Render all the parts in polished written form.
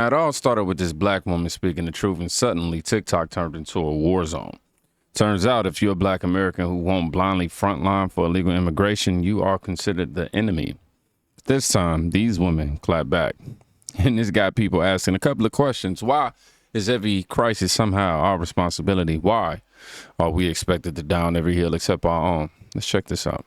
It all started with this black woman speaking the truth, and suddenly TikTok turned into a war zone. Turns out if you're a black American who won't blindly frontline for illegal immigration, you are considered the enemy. This time, these women clap back. And this got people asking a couple of questions. Why is every crisis somehow our responsibility? Why are we expected to down every hill except our own? Let's check this out.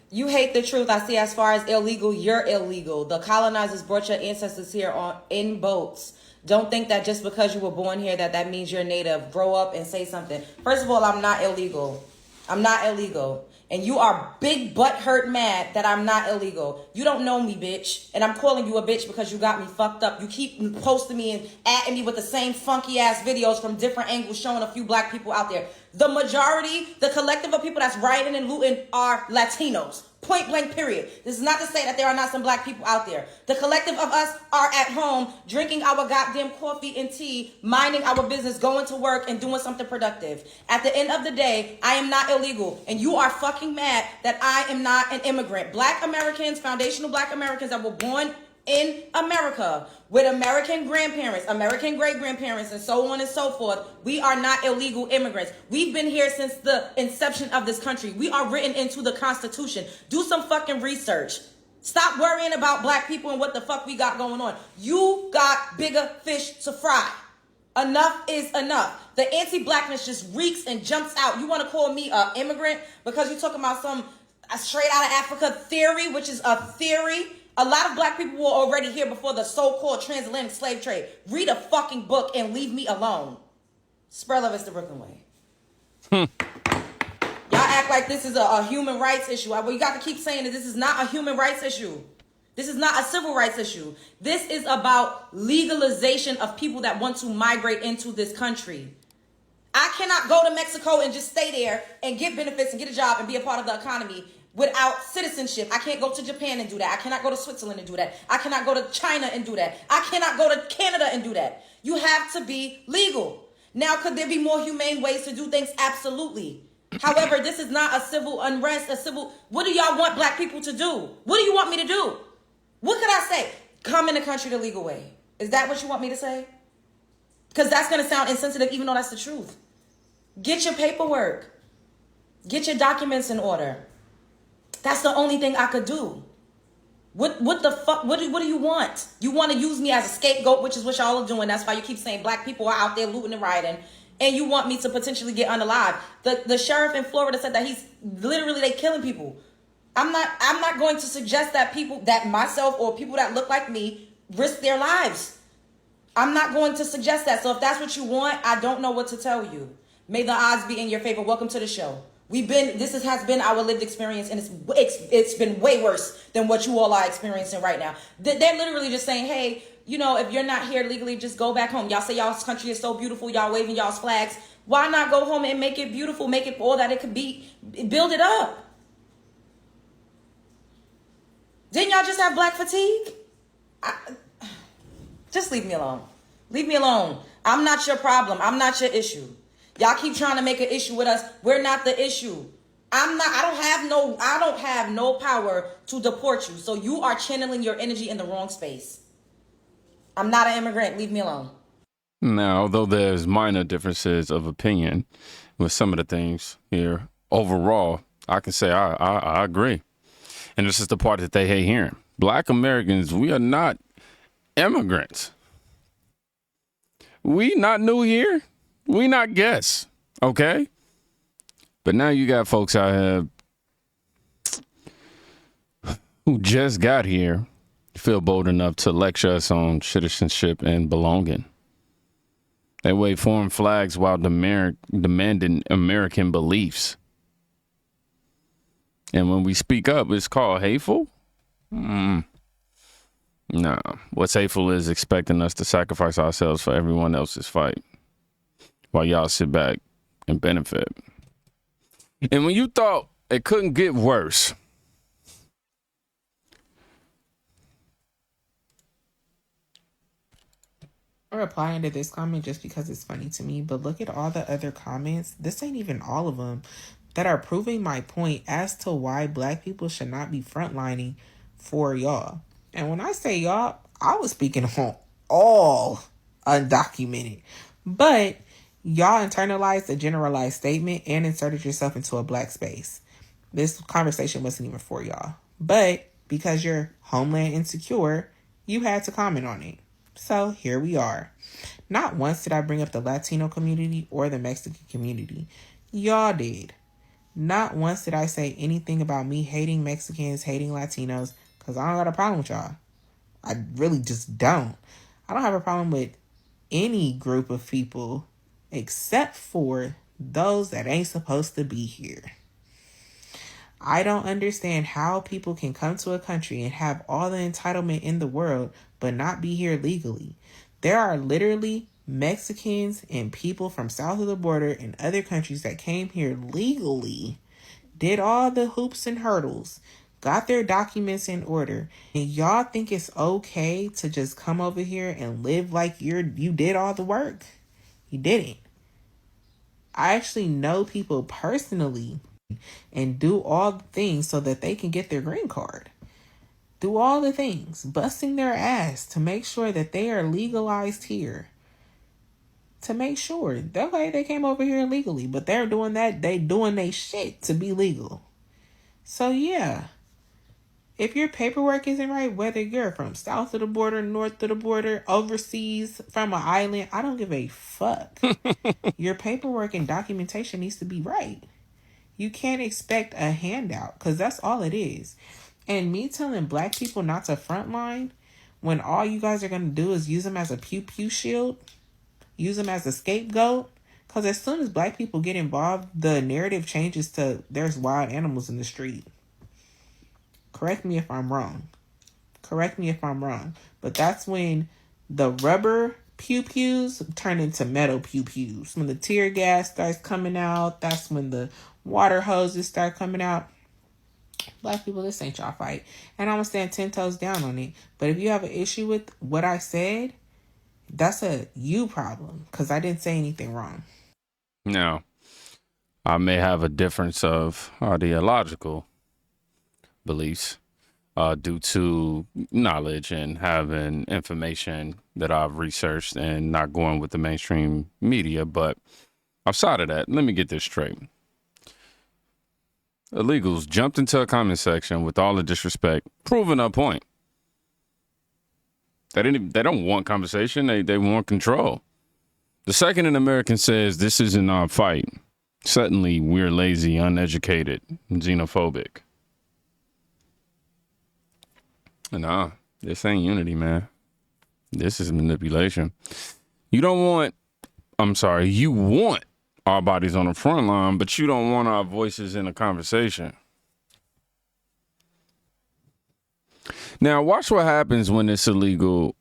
You hate the truth. I see as far as illegal, you're illegal. The colonizers brought your ancestors here in boats. Don't think that just because you were born here that means you're native. Grow up and say something. First of all, I'm not illegal. I'm not illegal. And you are big butt hurt mad that I'm not illegal. You don't know me, bitch. And I'm calling you a bitch because you got me fucked up. You keep posting me and atting me with the same funky ass videos from different angles showing a few black people out there. The majority, the collective of people that's rioting and looting are Latinos. Point blank, period. This is not to say that there are not some black people out there. The collective of us are at home drinking our goddamn coffee and tea, minding our business, going to work and doing something productive. At the end of the day, I am not illegal. And you are fucking mad that I am not an immigrant. Black Americans, foundational black Americans that were born in America with American grandparents, American great-grandparents, and so on and so forth, we are not illegal immigrants. We've been here since the inception of this country. We are written into the Constitution. Do some fucking research. Stop worrying about black people and what the fuck we got going on. You got bigger fish to fry. Enough is enough. The anti-blackness just reeks and jumps out. You want to call me an immigrant because you're talking about some straight out of Africa theory, which is a theory. A lot of black people were already here before the so-called transatlantic slave trade. Read a fucking book and leave me alone. Spread love is the Brooklyn way. Y'all act like this is a human rights issue. Well, you got to keep saying that this is not a human rights issue. This is not a civil rights issue. This is about legalization of people that want to migrate into this country. I cannot go to Mexico and just stay there and get benefits and get a job and be a part of the economy without citizenship. I can't go to Japan and do that. I cannot go to Switzerland and do that. I cannot go to China and do that. I cannot go to Canada and do that. You have to be legal. Now, could there be more humane ways to do things? Absolutely. However, this is not a civil unrest, what do y'all want black people to do? What do you want me to do? What could I say? Come in the country the legal way. Is that what you want me to say? Because that's going to sound insensitive, even though that's the truth. Get your paperwork. Get your documents in order. That's the only thing I could do. What the fuck? What do you want? You want to use me as a scapegoat, which is what y'all are doing. That's why you keep saying black people are out there looting and rioting. And you want me to potentially get unalive. The sheriff in Florida said that he's literally, they killing people. I'm not going to suggest that people, that myself or people that look like me risk their lives. I'm not going to suggest that. So if that's what you want, I don't know what to tell you. May the odds be in your favor. Welcome to the show. This has been our lived experience, and it's been way worse than what you all are experiencing right now. They're literally just saying, hey, you know, if you're not here legally, just go back home. Y'all say y'all's country is so beautiful. Y'all waving y'all's flags. Why not go home and make it beautiful? Make it all that it could be. Build it up. Didn't y'all just have black fatigue? Just leave me alone. Leave me alone. I'm not your problem. I'm not your issue. Y'all keep trying to make an issue with us. We're not the issue. I don't have no power to deport you. So you are channeling your energy in the wrong space. I'm not an immigrant. Leave me alone. Now, although there's minor differences of opinion with some of the things here, overall, I can say I agree. And this is the part that they hate hearing. Black Americans, we are not immigrants. We not new here. We not guests, okay? But now you got folks out here who just got here feel bold enough to lecture us on citizenship and belonging. They wave foreign flags while demanding American beliefs. And when we speak up, it's called hateful? No. What's hateful is expecting us to sacrifice ourselves for everyone else's fight while y'all sit back and benefit. And when you thought it couldn't get worse, I'm replying to this comment just because it's funny to me, but look at all the other comments. This ain't even all of them that are proving my point as to why black people should not be frontlining for y'all. And when I say y'all, I was speaking on all undocumented. But y'all internalized a generalized statement and inserted yourself into a black space. This conversation wasn't even for y'all. But because you're homeland insecure, you had to comment on it. So here we are. Not once did I bring up the Latino community or the Mexican community. Y'all did. Not once did I say anything about me hating Mexicans, hating Latinos, because I don't got a problem with y'all. I really just don't. I don't have a problem with any group of people except for those that ain't supposed to be here. I don't understand how people can come to a country and have all the entitlement in the world but not be here legally. There are literally Mexicans and people from south of the border and other countries that came here legally, did all the hoops and hurdles, got their documents in order, and y'all think it's okay to just come over here and live like you did all the work? You didn't. I actually know people personally and do all the things so that they can get their green card. Do all the things, busting their ass to make sure that they are legalized here. To make sure, okay, they came over here illegally, but they're doing that, they doing they shit to be legal. So yeah, if your paperwork isn't right, whether you're from south of the border, north of the border, overseas, from an island, I don't give a fuck. Your paperwork and documentation needs to be right. You can't expect a handout because that's all it is. And me telling black people not to frontline when all you guys are going to do is use them as a pew-pew shield, use them as a scapegoat. Because as soon as black people get involved, the narrative changes to there's wild animals in the street. Correct me if I'm wrong. But that's when the rubber pew-pews turn into metal pew-pews. When the tear gas starts coming out, that's when the water hoses start coming out. Black people, this ain't y'all fight. And I'm going to stand 10 toes down on it. But if you have an issue with what I said, that's a you problem. Because I didn't say anything wrong. Now, I may have a difference of ideological beliefs due to knowledge and having information that I've researched and not going with the mainstream media. But outside of that, let me get this straight. Illegals jumped into a comment section with all the disrespect, proving a point. They don't want conversation. They want control. The second an American says this isn't our fight, suddenly we're lazy, uneducated, and xenophobic. Nah, this ain't unity, man. This is manipulation. You want our bodies on the front line, but you don't want our voices in a conversation. Now, watch what happens when this illegal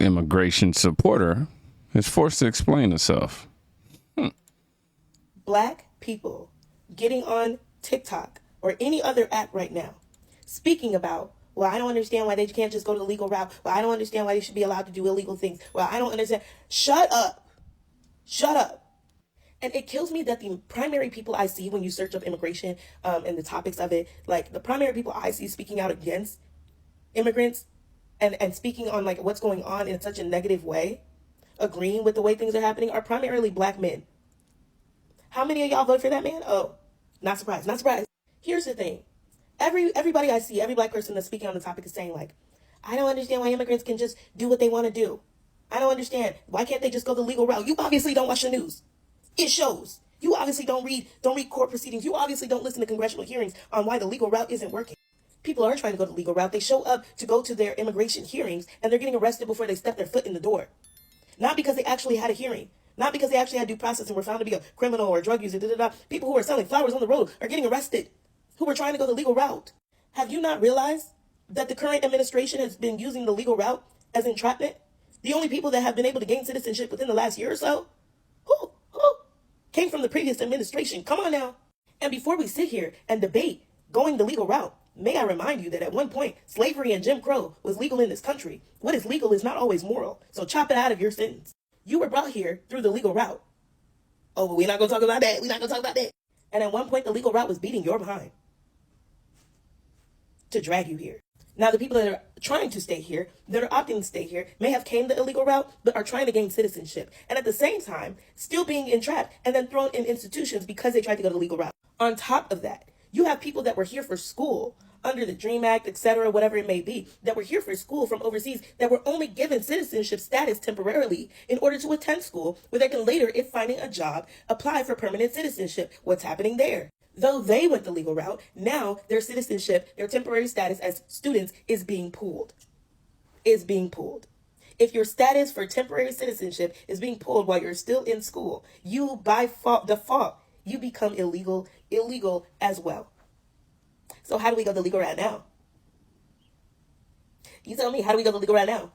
immigration supporter is forced to explain herself. Black people getting on TikTok or any other app right now, speaking about, well, I don't understand why they can't just go to the legal route. Well, I don't understand why they should be allowed to do illegal things. Well, I don't understand. Shut up. And it kills me that the primary people I see when you search up immigration and the topics of it, like the primary people I see speaking out against immigrants and speaking on like what's going on in such a negative way, agreeing with the way things are happening, are primarily black men. How many of y'all vote for that man? Oh, not surprised. Here's the thing. Everybody I see, every black person that's speaking on the topic is saying like, I don't understand why immigrants can just do what they want to do. I don't understand. Why can't they just go the legal route? You obviously don't watch the news. It shows. You obviously don't read court proceedings. You obviously don't listen to congressional hearings on why the legal route isn't working. People are trying to go the legal route. They show up to go to their immigration hearings and they're getting arrested before they step their foot in the door. Not because they actually had a hearing. Not because they actually had due process and were found to be a criminal or a drug user. People who are selling flowers on the road are getting arrested, who were trying to go the legal route. Have you not realized that the current administration has been using the legal route as entrapment? The only people that have been able to gain citizenship within the last year or so, who came from the previous administration. Come on now. And before we sit here and debate going the legal route, may I remind you that at one point, slavery and Jim Crow was legal in this country. What is legal is not always moral. So chop it out of your sentence. You were brought here through the legal route. Oh, but we're not going to talk about that. And at one point, the legal route was beating your behind to drag you here. Now, the people that are trying to stay here, that are opting to stay here, may have came the illegal route, but are trying to gain citizenship. And at the same time, still being entrapped and then thrown in institutions because they tried to go the legal route. On top of that, you have people that were here for school under the DREAM Act, etc., whatever it may be, that were here for school from overseas, that were only given citizenship status temporarily in order to attend school, where they can later, if finding a job, apply for permanent citizenship. What's happening there? Though they went the legal route, now their citizenship, their temporary status as students is being pulled. Is being pulled. If your status for temporary citizenship is being pulled while you're still in school, you by default, you become illegal as well. So how do we go the legal route now? You tell me, how do we go the legal route now?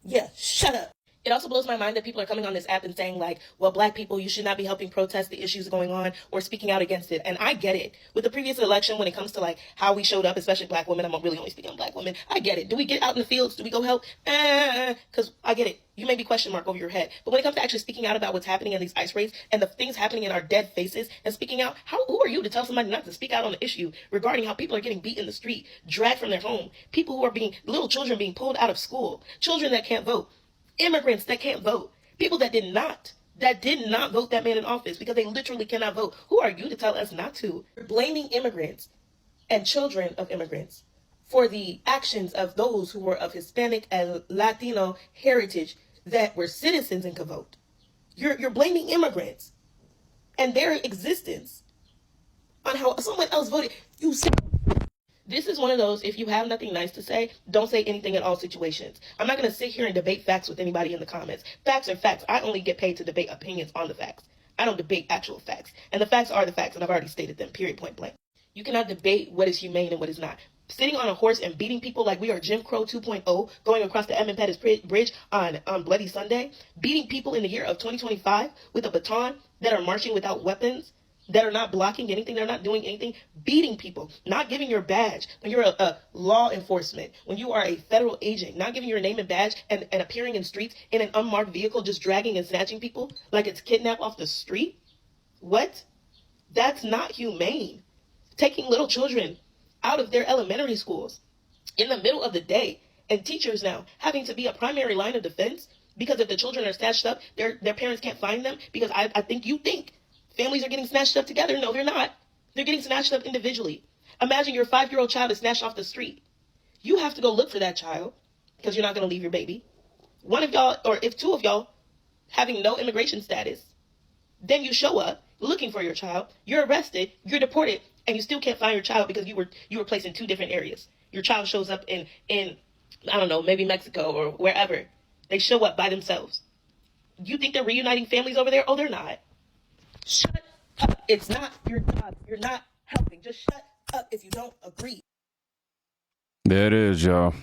Yeah, shut up. It also blows my mind that people are coming on this app and saying like, well, black people, you should not be helping protest the issues going on or speaking out against it. And I get it. With the previous election, when it comes to like how we showed up, especially black women, I'm really only speaking on black women. I get it. Do we get out in the fields? Do we go help? Because I get it. You may be question mark over your head. But when it comes to actually speaking out about what's happening in these ICE raids and the things happening in our dead faces and speaking out, who are you to tell somebody not to speak out on the issue regarding how people are getting beat in the street, dragged from their home, people who are little children being pulled out of school, children that can't vote, immigrants that can't vote, people that did not vote that man in office because they literally cannot vote. Who are you to tell us not to? You're blaming immigrants and children of immigrants for the actions of those who were of Hispanic and Latino heritage that were citizens and could vote. You're blaming immigrants and their existence on how someone else voted. This is one of those, if you have nothing nice to say, don't say anything in all situations. I'm not going to sit here and debate facts with anybody in the comments. Facts are facts. I only get paid to debate opinions on the facts. I don't debate actual facts. And the facts are the facts, and I've already stated them, period, point blank. You cannot debate what is humane and what is not. Sitting on a horse and beating people like we are Jim Crow 2.0, going across the Edmund Pettus Bridge on Bloody Sunday, beating people in the year of 2025 with a baton that are marching without weapons, that are not blocking anything, they're not doing anything, beating people, not giving your badge when you're a law enforcement, when you are a federal agent, not giving your name and badge and appearing in streets in an unmarked vehicle, just dragging and snatching people like it's kidnapped off the street. What? That's not humane. Taking little children out of their elementary schools in the middle of the day, and teachers now having to be a primary line of defense because if the children are snatched up, their parents can't find them because I think you think families are getting snatched up together. No, they're not. They're getting snatched up individually. Imagine your 5-year-old child is snatched off the street. You have to go look for that child because you're not going to leave your baby. One of y'all, or if two of y'all having no immigration status, then you show up looking for your child, you're arrested, you're deported, and you still can't find your child because you were placed in 2 different areas. Your child shows up in I don't know, maybe Mexico or wherever. They show up by themselves. You think they're reuniting families over there? Oh, they're not. Shut up. It's not your job. You're not helping. Just shut up if you don't agree. There it is, y'all.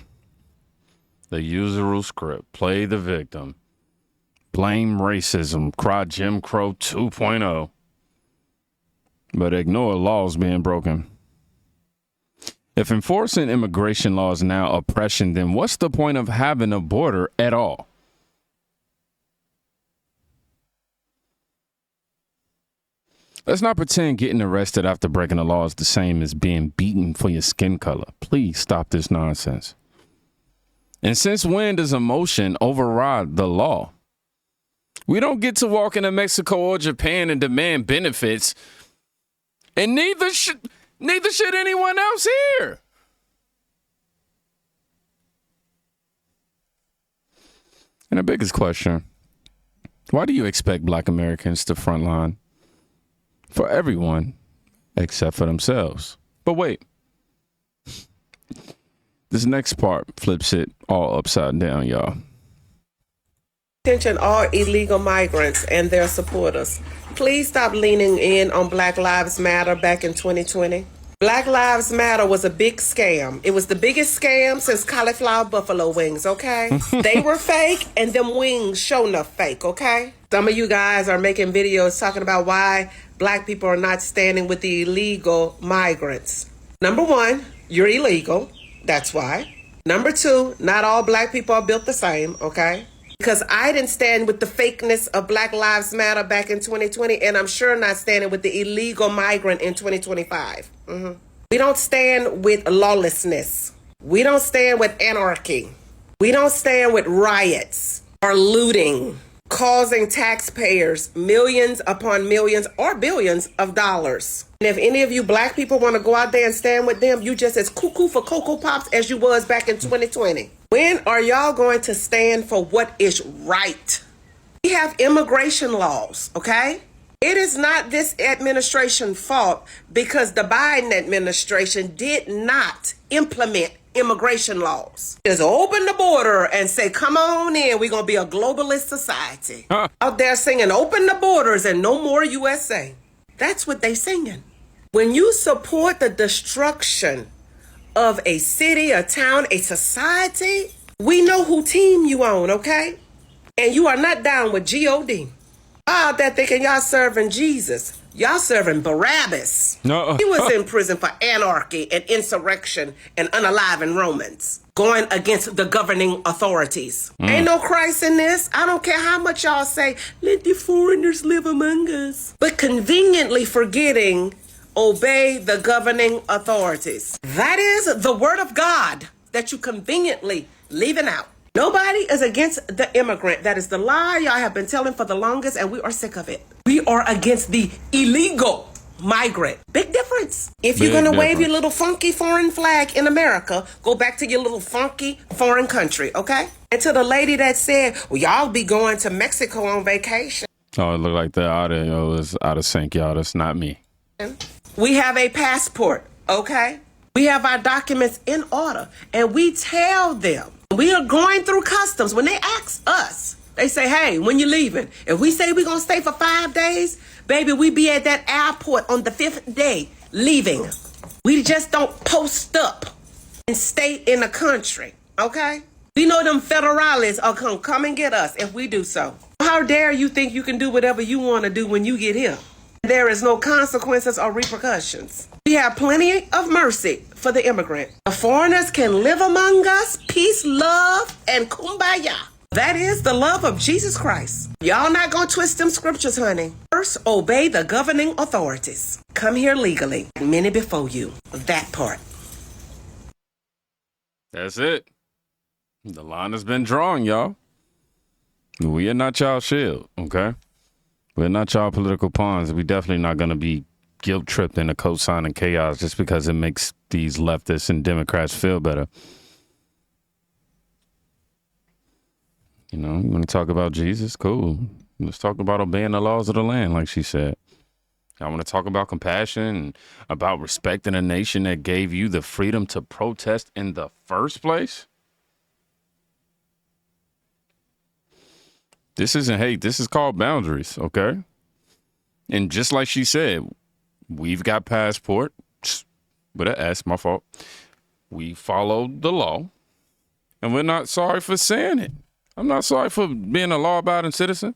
The usual script. Play the victim. Blame racism. Cry Jim Crow 2.0. But ignore laws being broken. If enforcing immigration laws now oppression, then what's the point of having a border at all? Let's not pretend getting arrested after breaking the law is the same as being beaten for your skin color. Please stop this nonsense. And since when does emotion override the law? We don't get to walk into Mexico or Japan and demand benefits, and neither should anyone else here. And the biggest question, why do you expect Black Americans to frontline for everyone except for themselves? But wait, this next part flips it all upside down, y'all. Attention all illegal migrants and their supporters. Please stop leaning in on Black Lives Matter back in 2020. Black Lives Matter was a big scam. It was the biggest scam since cauliflower buffalo wings, okay? They were fake and them wings sure enough fake, okay? Some of you guys are making videos talking about why Black people are not standing with the illegal migrants. Number 1, you're illegal. That's why. Number 2, not all Black people are built the same, okay? Because I didn't stand with the fakeness of Black Lives Matter back in 2020, and I'm sure not standing with the illegal migrant in 2025. We don't stand with lawlessness. We don't stand with anarchy. We don't stand with riots or looting, causing taxpayers millions upon millions or billions of dollars. And if any of you black people want to go out there and stand with them, you just as cuckoo for Cocoa Pops as you was back in 2020. When are y'all going to stand for what is right? We have immigration laws, okay? It is not this administration's fault because the Biden administration did not implement immigration laws. Just open the border and say, come on in, we're going to be a globalist society. Out there singing, open the borders and no more USA. That's what they singing. When you support the destruction of a city, a town, a society, we know who team you on, okay? And you are not down with G-O-D. Out there thinking y'all serving Jesus. Y'all serving Barabbas. No. He was in prison for anarchy and insurrection and unaliving Romans, going against the governing authorities. Ain't no Christ in this. I don't care how much y'all say, let the foreigners live among us. But conveniently forgetting, obey the governing authorities. That is the word of God that you conveniently leaving out. Nobody is against the immigrant. That is the lie y'all have been telling for the longest, and we are sick of it. We are against the illegal migrant. Big difference. If you're going to wave your little funky foreign flag in America, go back to your little funky foreign country, okay? And to the lady that said, well, y'all be going to Mexico on vacation. Oh, it looked like that audio is out of sync, y'all. That's not me. We have a passport, okay? We have our documents in order, and we tell them. We are going through customs. When they ask us, they say, hey, when you leaving? If we say we're going to stay for 5 days, baby, we be at that airport on the 5th day leaving. We just don't post up and stay in the country, okay? We know them federales are going to come and get us if we do so. How dare you think you can do whatever you want to do when you get here? There is no consequences or repercussions. We have plenty of mercy for the immigrant. The foreigners can live among us, peace, love, and kumbaya. That is the love of Jesus Christ. Y'all not gonna twist them scriptures, honey. First, obey the governing authorities. Come here legally, many before you. That part. That's it. The line has been drawn, y'all. We are not y'all shield, okay? We're not y'all political pawns. We definitely not going to be guilt-tripped into co-signing chaos just because it makes these leftists and Democrats feel better. You know, you want to talk about Jesus? Cool. Let's talk about obeying the laws of the land, like she said. I want to talk about compassion and about respecting a nation that gave you the freedom to protest in the first place. This isn't hate. This is called boundaries, okay? And just like she said, we've got passport. With an S, my fault. We followed the law. And we're not sorry for saying it. I'm not sorry for being a law-abiding citizen.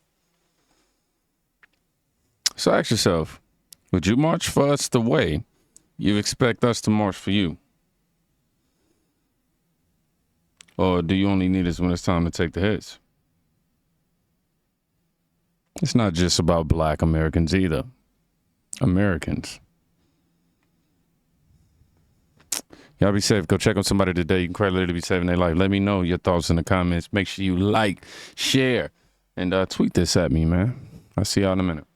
So ask yourself, would you march for us the way you expect us to march for you? Or do you only need us when it's time to take the hits? It's not just about black Americans either. Americans. Y'all be safe. Go check on somebody today. You can quite literally be saving their life. Let me know your thoughts in the comments. Make sure you like, share, and tweet this at me, man. I'll see y'all in a minute.